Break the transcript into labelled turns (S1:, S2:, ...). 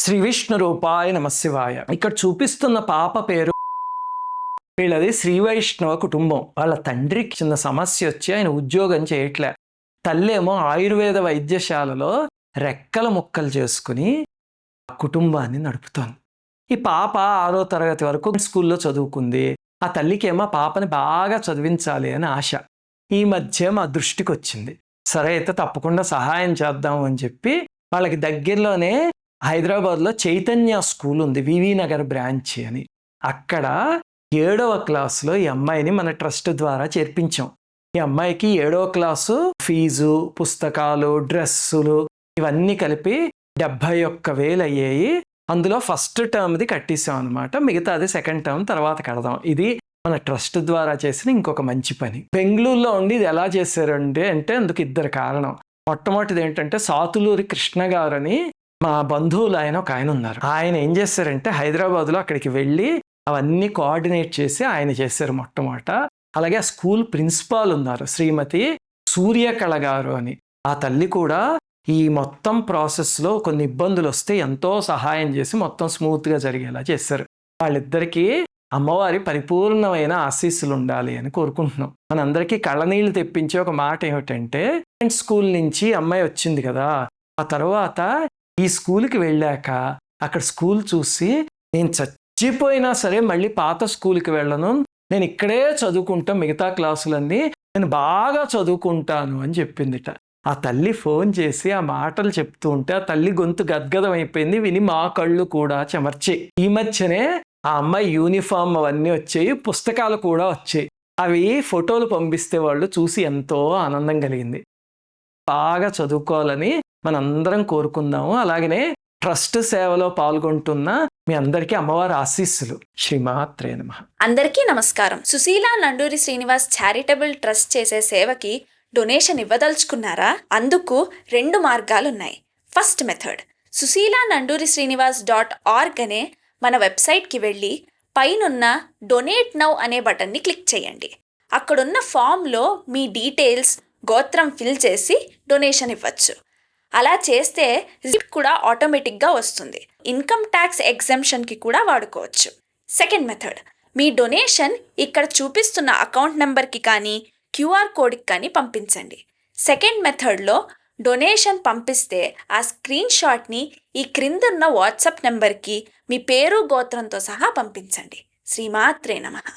S1: శ్రీ విష్ణు రూపాయ నమశివాయ. ఇక్కడ చూపిస్తున్న పాప పేరు, వీళ్ళది శ్రీ వైష్ణవ కుటుంబం. వాళ్ళ తండ్రికి చిన్న సమస్య వచ్చి ఆయన ఉద్యోగం చేయట్లే. తల్లేమో ఆయుర్వేద వైద్యశాలలో రెక్కల ముక్కలు చేసుకుని కుటుంబాన్ని నడుపుతోంది. ఈ పాప 6వ తరగతి వరకు స్కూల్లో చదువుకుంది. ఆ తల్లికేమో పాపని బాగా చదివించాలి అని ఆశ. ఈ మధ్య మా దృష్టికి వచ్చింది. సరే అయితే తప్పకుండా సహాయం చేద్దాము అని చెప్పి వాళ్ళకి దగ్గరలోనే హైదరాబాద్లో చైతన్య స్కూల్ ఉంది, వివి నగర్ బ్రాంచ్ అని. అక్కడ 7వ క్లాసులో ఈ అమ్మాయిని మన ట్రస్ట్ ద్వారా చేర్పించాం. ఈ అమ్మాయికి 7వ క్లాసు ఫీజు, పుస్తకాలు, డ్రెస్సులు ఇవన్నీ కలిపి 71,000 అయ్యాయి. అందులో ఫస్ట్ టర్మ్ది కట్టేసాం అనమాట. మిగతాది సెకండ్ టర్మ్ తర్వాత కడదాం. ఇది మన ట్రస్ట్ ద్వారా చేసిన ఇంకొక మంచి పని. బెంగళూరులో ఉండి ఇది ఎలా చేశారంటే అందుకు 2 కారణం. మొట్టమొదటిది ఏంటంటే సాతులూరి కృష్ణ గారని మా బంధువులు ఒక ఆయన ఉన్నారు. ఆయన ఏం చేశారంటే హైదరాబాద్లో అక్కడికి వెళ్ళి అవన్నీ కోఆర్డినేట్ చేసి ఆయన చేశారు మొట్టమొదట. అలాగే ఆ స్కూల్ ప్రిన్సిపాల్ ఉన్నారు, శ్రీమతి సూర్యకళ గారు అని. ఆ తల్లి కూడా ఈ మొత్తం ప్రాసెస్లో కొన్ని ఇబ్బందులు వస్తే ఎంతో సహాయం చేసి మొత్తం స్మూత్గా జరిగేలా చేశారు. వాళ్ళిద్దరికీ అమ్మవారి పరిపూర్ణమైన ఆశీస్సులు ఉండాలి అని కోరుకుంటున్నాం. మనందరికీ కళ్ళనీళ్ళు తెప్పించే ఒక మాట ఏమిటంటే, స్కూల్ నుంచి అమ్మాయి వచ్చింది కదా, ఆ తర్వాత ఈ స్కూల్కి వెళ్ళాక అక్కడ స్కూల్ చూసి నేను చచ్చిపోయినా సరే మళ్ళీ పాత స్కూల్కి వెళ్ళను, నేను ఇక్కడే చదువుకుంటా, మిగతా క్లాసులన్నీ నేను బాగా చదువుకుంటాను అని చెప్పిందిట. ఆ తల్లి ఫోన్ చేసి ఆ మాటలు చెప్తూ ఉంటే ఆ తల్లి గొంతు గద్గదం అయిపోయింది. విని మా కళ్ళు కూడా చెమర్చి. ఈ మధ్యనే ఆ అమ్మాయి యూనిఫామ్ అవన్నీ వచ్చాయి, పుస్తకాలు కూడా వచ్చాయి. అవి ఫోటోలు పంపిస్తే వాళ్ళు చూసి ఎంతో ఆనందం కలిగింది. బాగా చదువుకోవాలని మనందరం కోరుకుందాము. అలాగనే ట్రస్ట్ సేవలో పాల్గొంటున్న మీ అందరికీ అమ్మవారి ఆశీస్సులు. శ్రీమాత్రే నమః.
S2: అందరికీ నమస్కారం. సుశీల నండూరి శ్రీనివాస్ చారిటబుల్ ట్రస్ట్ చేసే సేవకి డొనేషన్ ఇవ్వదలుచుకున్నారా? అందుకు 2 మార్గాలున్నాయి. ఫస్ట్ మెథడ్, susilananduriSrinivas.org అనే మన వెబ్సైట్కి వెళ్ళి పైనున్న డొనేట్ నౌ అనే బటన్ని క్లిక్ చేయండి. అక్కడున్న ఫామ్లో మీ డీటెయిల్స్, గోత్రం ఫిల్ చేసి డొనేషన్ ఇవ్వచ్చు. అలా చేస్తే రిసిప్ట్ కూడా ఆటోమేటిక్గా వస్తుంది. ఇన్కమ్ ట్యాక్స్ ఎగ్జెంప్షన్కి కూడా వాడుకోవచ్చు. సెకండ్ మెథడ్, మీ డొనేషన్ ఇక్కడ చూపిస్తున్న అకౌంట్ నెంబర్కి కానీ QR కోడ్కి కానీ పంపించండి. సెకండ్ మెథడ్లో డొనేషన్ పంపిస్తే ఆ స్క్రీన్ షాట్ని ఈ క్రిందున్న వాట్సాప్ నెంబర్కి మీ పేరు, గోత్రంతో సహా పంపించండి. శ్రీమాత్రే నమః.